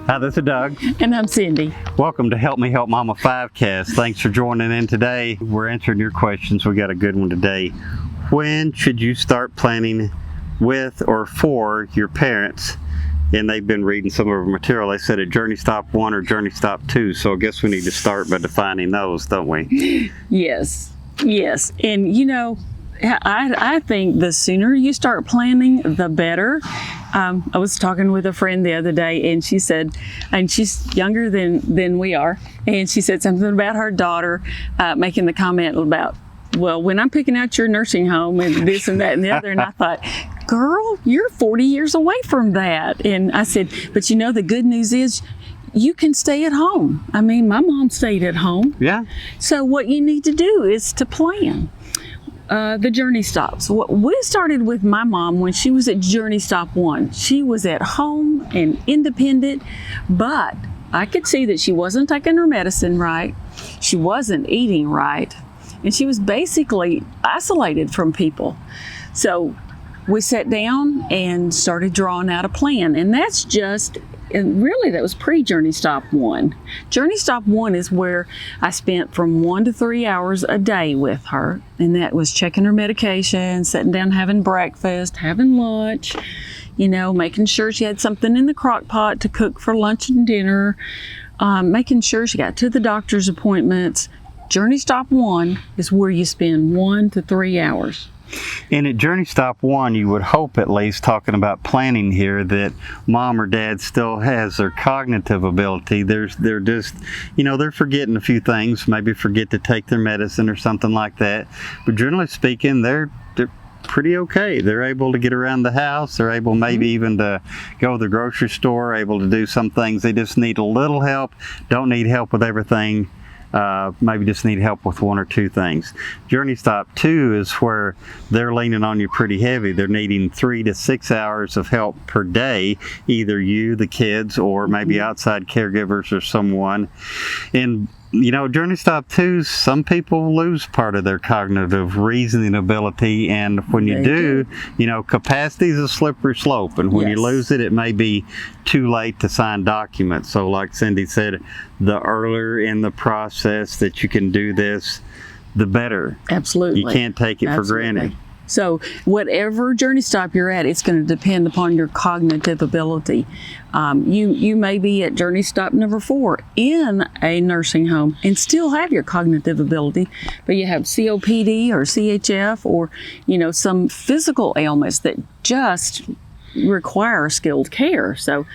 Hi, this is Doug. And I'm Cindy. Welcome to Me Help Momma 5cast. Thanks for joining in today. We're answering your questions. We got a good one today. When should you start planning with or for your parents? And they've been reading some of our material. They said at Journey Stop 1 or Journey Stop 2. So I guess we need to start by defining those, don't we? Yes. And you know, I think the sooner you start planning, the better. I was talking with a friend the other day, and she said, and she's younger than we are, and she said something about her daughter making the comment about, well, when I'm picking out your nursing home and this and that and the other, and I thought, girl, you're 40 years away from that. And I said, but you know, the good news is you can stay at home. I mean, my mom stayed at home. Yeah. So what you need to do is to plan. The journey stops. We started with my mom when she was at Journey Stop 1. She was at home and independent, but I could see that she wasn't taking her medicine right. She wasn't eating right. And she was basically isolated from people. So we sat down and started drawing out a plan. And that's just, and really that was pre-Journey Stop 1. Journey Stop 1 is where I spent from 1 to 3 hours a day with her. And that was checking her medication, sitting down having breakfast, having lunch, you know, making sure she had something in the crock pot to cook for lunch and dinner, making sure she got to the doctor's appointments. Journey Stop 1 is where you spend 1 to 3 hours. And at Journey Stop 1, you would hope, at least talking about planning here, that mom or dad still has their cognitive ability. They're just, you know, they're forgetting a few things, maybe forget to take their medicine or something like that. But generally speaking, they're pretty okay. They're able to get around the house. They're able maybe even to go to the grocery store, able to do some things. They just need a little help, don't need help with everything. Maybe just need help with 1 or 2 things. Journey Stop 2 is where they're leaning on you pretty heavy. They're needing 3 to 6 hours of help per day, either you, the kids, or maybe outside caregivers or someone. And you know, Journey Stop 2, some people lose part of their cognitive reasoning ability, and when you do, you know, capacity is a slippery slope, and when you lose it, it may be too late to sign documents. So like Cindy said, the earlier in the process that you can do this, the better. Absolutely. You can't take it for granted. So whatever journey stop you're at, it's going to depend upon your cognitive ability. You may be at journey stop number 4 in a nursing home and still have your cognitive ability, but you have COPD or CHF or, you know, some physical ailments that just require skilled care. So,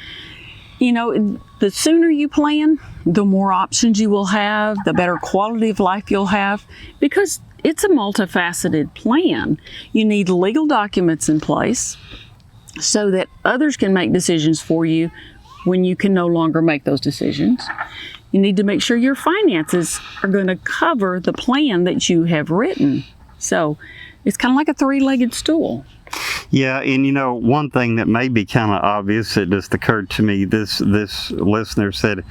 you know, the sooner you plan, the more options you will have, the better quality of life you'll have, because it's a multifaceted plan. You need legal documents in place so that others can make decisions for you when you can no longer make those decisions. You need to make sure your finances are going to cover the plan that you have written. So it's kind of like a 3-legged stool. Yeah, and you know, one thing that may be kind of obvious, it just occurred to me, this listener said,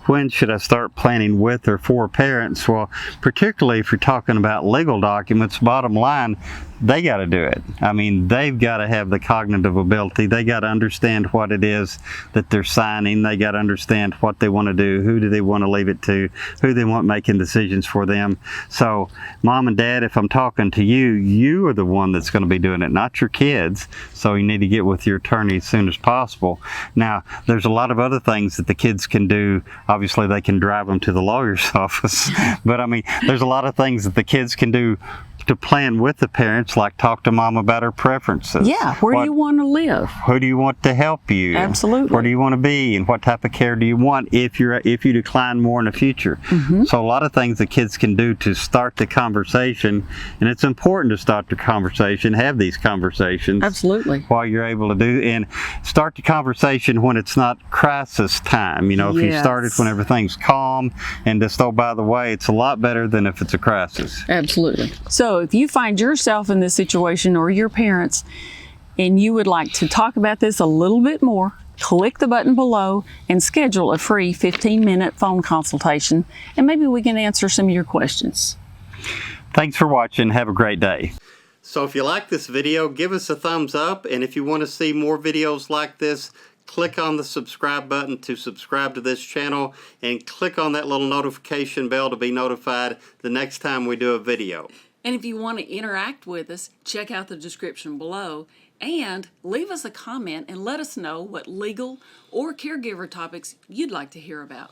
when should I start planning with or for parents? Well, particularly if you're talking about legal documents, bottom line, they got to do it. I mean, they've got to have the cognitive ability. They got to understand what it is that they're signing. They got to understand what they want to do, who do they want to leave it to, who they want making decisions for them. So, mom and dad, if I'm talking to you, you are the one that's going to be doing it, not your kids. So you need to get with your attorney as soon as possible. Now, there's a lot of other things that the kids can do. Obviously, they can drive them to the lawyer's office. But I mean, there's a lot of things that the kids can do to plan with the parents, like talk to mom about her preferences. Yeah, where do you want to live? Who do you want to help you? Absolutely. Where do you want to be, and what type of care do you want if you decline more in the future? So a lot of things the kids can do to start the conversation, and it's important to start the conversation, have these conversations. Absolutely. While you're able to do, and start the conversation when it's not crisis time. You know, if you started when everything's calm, and just, oh, by the way, it's a lot better than if it's a crisis. Absolutely. So if you find yourself in this situation or your parents and you would like to talk about this a little bit more, click the button below and schedule a free 15-minute phone consultation, and maybe we can answer some of your questions. Thanks for watching. Have a great day. So if you like this video, give us a thumbs up, and if you want to see more videos like this, click on the subscribe button to subscribe to this channel, and click on that little notification bell to be notified the next time we do a video. And if you want to interact with us, check out the description below and leave us a comment and let us know what legal or caregiver topics you'd like to hear about.